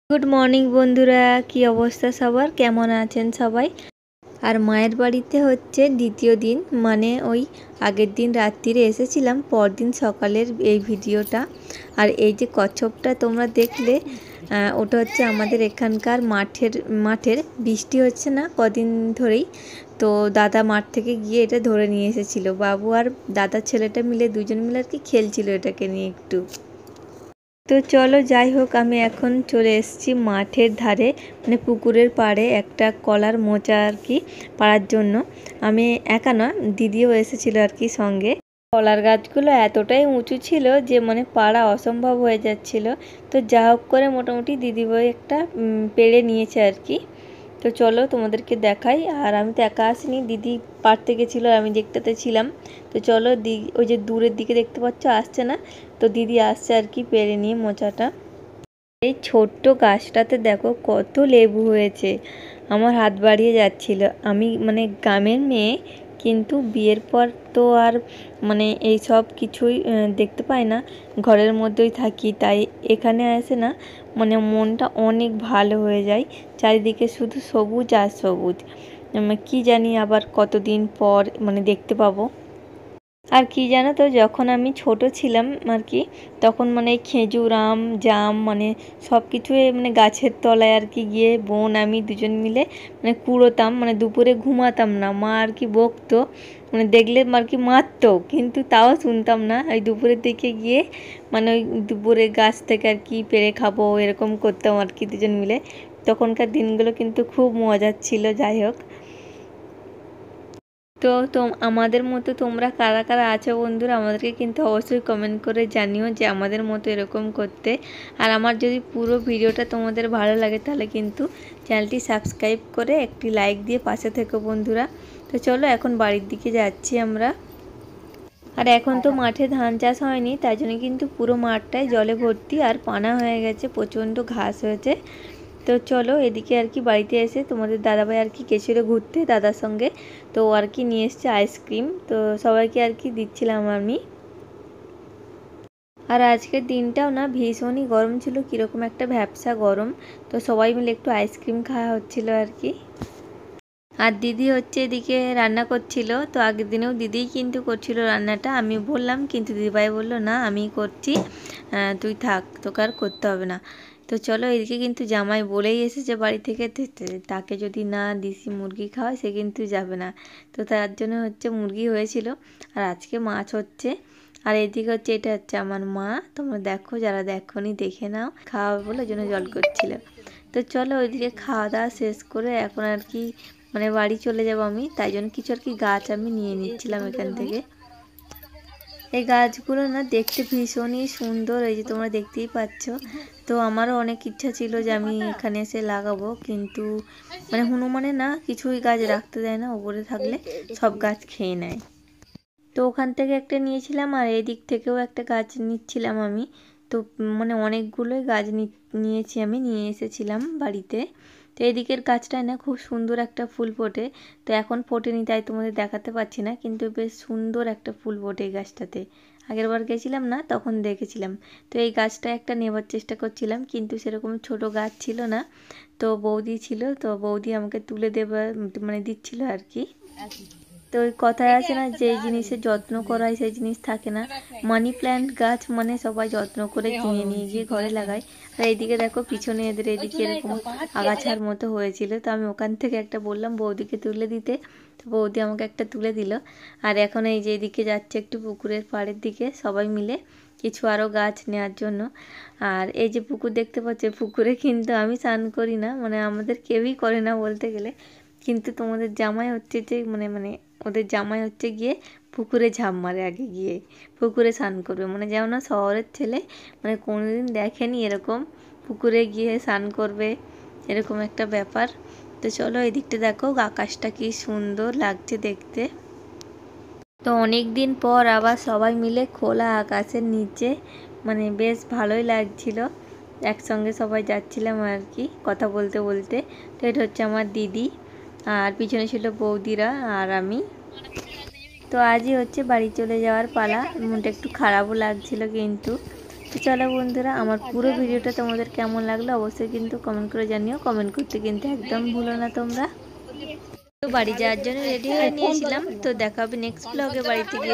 Good morning বন্ধুরা, কি অবস্থা সবার, কেমন আছেন সবাই? আর মায়ের বাড়িতে হচ্ছে দ্বিতীয় দিন, মানে ওই আগের দিন রাত্রিরে এসেছিলাম, পরদিন সকালের এই ভিডিওটা। আর এই যে কচ্ছপটা তোমরা দেখলে, ওটা হচ্ছে আমাদের এখানকার মাঠের বৃষ্টি হচ্ছে না কদিন ধরেই, তো দাদা মাঠ থেকে গিয়ে এটা ধরে নিয়ে এসেছিল। বাবু আর দাদার ছেলেটা মিলে দুজন মিলে আর কি খেলছিল এটাকে নিয়ে একটু। তো চলো যাই হোক, আমি এখন চলে এসেছি মাঠের ধারে, মানে পুকুরের পাড়ে একটা কলার মোচা আর কি পাড়ার জন্য। আমি একা না, দিদিও এসেছিল আর কি সঙ্গে। কলার গাছগুলো এতটাই উঁচু ছিল যে মানে পাড়া অসম্ভব হয়ে যাচ্ছিল। তো যা হোক করে মোটামুটি দিদিভাই একটা পেড়ে নিয়েছে আর কি। তো চলো তোমাদেরকে দেখাই। আর আমি তো একা আসিনি, দিদি পাড়তে গেছিলো, আমি দেখতেতে ছিলাম। তো চলো, ওই যে দূরের দিকে দেখতে পাচ্ছ আসছে না, তো দিদি আসছে আর কি পেড়ে নিয়ে মোচাটা। এই ছোট্ট গাছটাতে দেখো কত লেবু হয়েছে, আমার হাত বাড়িয়ে যাচ্ছিল। আমি মানে গ্রামের মেয়ে, কিন্তু বিয়ের পর তো আর মানে এই সব কিছুই দেখতে পাই না, ঘরের মধ্যেই থাকি, তাই এখানে আসে না মানে মনটা অনেক ভালো হয়ে যায়। চারিদিকে শুধু সবুজ আর সবুজ, কি জানি আবার কতদিন পর মানে দেখতে পাবো। আর কি জানো তো, যখন আমি ছোট ছিলাম আর কি, তখন মানে খেজুর, আম, জাম মানে সব কিছুই মানে গাছের তলায় আর কি গিয়ে বোন আমি দুজন মিলে মানে কুড়োতাম, মানে দুপুরে ঘুমাতাম না, মা আর কি বকতো, মানে দেখলে আর কি মারতো, কিন্তু তাও শুনতাম না। ওই দুপুরের দিকে গিয়ে মানে ওই দুপুরে গাছ থেকে আর কি পেড়ে খাবো, এরকম করতাম আর কি দুজন মিলে। তখনকার দিনগুলো কিন্তু খুব মজার ছিল। যাই হোক, তো আমাদের মতো তোমরা কারা কারা আছো বন্ধুরা, আমাদেরকে কিন্তু অবশ্যই কমেন্ট করে জানিও যে আমাদের মতো এরকম করতে। আর আমার যদি পুরো ভিডিওটা তোমাদের ভালো লাগে তাহলে কিন্তু চ্যানেলটি সাবস্ক্রাইব করে একটি লাইক দিয়ে পাশে থেকো বন্ধুরা। তো চলো এখন বাড়ির দিকে যাচ্ছি আমরা। আর এখন তো মাঠে ধান চাষ হয়নি, তাই জন্য কিন্তু পুরো মাঠটাই জলে ভর্তি আর পানা হয়ে গেছে, প্রচণ্ড ঘাস হয়েছে। তো চলো এদিকে আর কি বাড়িতে এসে তোমাদের দাদাভাই আর কি গেছিলো ঘুরতে দাদার সঙ্গে, তো আর কি নিয়ে এসছে আইসক্রিম, তো সবাইকে আর কি দিচ্ছিলাম আমি। আর আজকের দিনটাও না ভীষণই গরম ছিল, কীরকম একটা ভ্যাপসা গরম, তো সবাই মিলে একটু আইসক্রিম খাওয়া হচ্ছিল আর কি। আর দিদি হচ্ছে এদিকে রান্না করছিল, তো আগের দিনেও দিদিই কিন্তু করছিল রান্নাটা, আমি বললাম কিন্তু দিদিভাই বললো না আমি করছি, তুই থাক, তোকে আর করতে হবে না। তো চলো এদিকে কিন্তু জামাই বলেই এসেছে বাড়ি থেকে, তাকে যদি না দেশি মুরগি খাওয়ায় সে কিন্তু যাবে না। তো তার জন্য হচ্ছে মুরগি হয়েছিল, আর আজকে মাছ হচ্ছে। আর এদিকে হচ্ছে এটা হচ্ছে আমার মা, তোমরা দেখো, যারা দেখোনি দেখে নাও, খাওয়াবে বলে ওই জন্য জল করছিল। তো চলো ওইদিকে খাওয়া দাওয়া শেষ করে এখন আর কি মানে বাড়ি চলে যাব আমি, তাই জন্য কিছু আর কি গাছ আমি নিয়ে নিচ্ছিলাম এখান থেকে। এই গাছগুলো না দেখতে ভীষণই সুন্দর, এই যে তোমরা দেখতেই পাচ্ছ। তো আমারও অনেক ইচ্ছা ছিল যে আমি এখানে এসে লাগাবো, কিন্তু মানে হনুমানে না কিছুই গাছ রাখতে দেয় না, উপরে থাকলে সব গাছ খেয়ে নেয়। তো ওখান থেকে একটা নিয়েছিলাম, আর এই দিক থেকেও একটা গাছ নিচ্ছিলাম আমি। তো মানে অনেকগুলোই গাছ নিয়েছি, আমি নিয়ে এসেছিলাম বাড়িতে। তো এদিকের গাছটায় না খুব সুন্দর একটা ফুল ফোটে, তো এখন ফোটেনি তাই তোমাদের দেখাতে পারছি না, কিন্তু বেশ সুন্দর একটা ফুল ফোটে এই গাছটাতে। আগের বার গেছিলাম না তখন দেখেছিলাম। তো এই গাছটা একটা নেবার চেষ্টা করছিলাম, কিন্তু সেরকম ছোট গাছ ছিল না, তো বৌদি ছিল, তো বৌদি আমাকে তুলে দেবার মানে দিচ্ছিল আর কি। তো ওই কথায় আছে না, যে জিনিসের যত্ন করা হয় সেই জিনিস থাকে না। মানি প্ল্যান্ট গাছ মানে সবাই যত্ন করে কিনে নিয়ে গিয়ে ঘরে লাগায়। আর এইদিকে দেখো পিছনে এদের এদিকে এরকম আগাছার মতো হয়েছিল, তো আমি ওখান থেকে একটা বললাম বৌদিকে তুলে দিতে, তো বৌদি আমাকে একটা তুলে দিল। আর এখন এই যে এদিকে যাচ্ছে একটু পুকুরের পাড়ের দিকে সবাই মিলে কিছু আরও গাছ নেওয়ার জন্য। আর এই যে পুকুর দেখতে পাচ্ছি, পুকুরে কিন্তু আমি স্নান করি না, মানে আমাদের কেউই করে না বলতে গেলে, কিন্তু তোমাদের জামাই হচ্ছে যে মানে মানে ওদের জামাই হচ্ছে গিয়ে পুকুরে ঝাঁপ মারে, আগে গিয়ে পুকুরে স্নান করবে, মানে যেমন না শহরের ছেলে মানে কোনোদিন দেখেনি এরকম পুকুরে গিয়ে স্নান করবে, এরকম একটা ব্যাপার। তো চলো এদিকটা দেখো আকাশটা কি সুন্দর লাগছে দেখতে। তো অনেক দিন পর আবার সবাই মিলে খোলা আকাশের নিচে, মানে বেশ ভালোই লাগছিল, একসঙ্গে সবাই যাচ্ছিলাম আর কি কথা বলতে বলতে। তো এটা হচ্ছে আমার দিদি, আর পিছনে ছিল বৌদিরা আর আমি। তো আজই হচ্ছে বাড়ি চলে যাওয়ার পালা, মনটা একটু খারাপও লাগছিল কিন্তু। তো চলো বন্ধুরা, আমার পুরো ভিডিওটা তোমাদের কেমন লাগলো অবশ্যই কিন্তু কমেন্ট করে জানিও। কমেন্ট করতে কিন্তু একদম ভুলো না তোমরা। তো বাড়ি যাওয়ার জন্য রেডি হয়ে নিয়েছিলাম। তো দেখা হবে নেক্সট ব্লগে বাড়িতে গিয়ে।